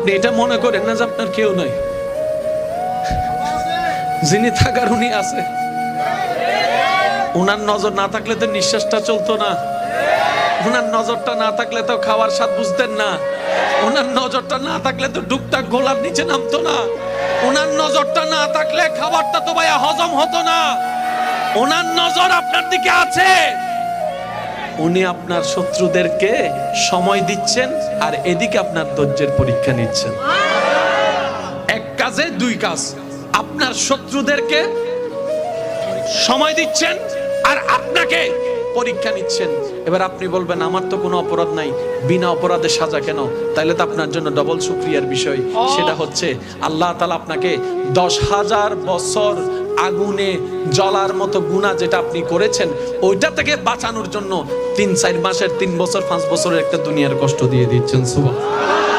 আপনি এটা মনে করেন না যে আপনার কেউ নাই, যিনি থাকার উনি আছে। উনার নজর না থাকলে তো নিঃশ্বাসটা চলতো না, উনার নজরটা না থাকলে তো খাওয়ার স্বাদ বুঝতেন না, উনার নজরটা না থাকলে তো ডুকটাক গোলার নিচে নামতো না, উনার নজরটা না থাকলে খাবারটা তো ভাইয়া হজম হতো না। উনার নজর আপনার দিকে আছে। উনি আপনার শত্রুদেরকে সময় দিচ্ছেন আর এদিকে আপনার ধৈর্যের পরীক্ষা নিচ্ছেন। এক কাজে দুই কাজ, আপনার শত্রুদেরকে সময় দিচ্ছেন আর আপনাকে পরীক্ষা নিচ্ছেন। এবার আপনি বলবেন আমার তো কোনো অপরাধ নাই, বিনা অপরাধে সাজা কেন? তাইলে তো আপনার জন্য ডবল শুকরিয়ার বিষয়। সেটা হচ্ছে আল্লাহ তাআলা আপনাকে 10,000 বছর আগুনে জ্বলার মতো গুনাহ যেটা আপনি করেছেন ওইটা থেকে বাঁচানোর জন্য 3-4 মাসের 3 বছর 5 বছরের একটা দুনিয়ার কষ্ট দিয়ে দিচ্ছেন। সুবহানাল্লাহ।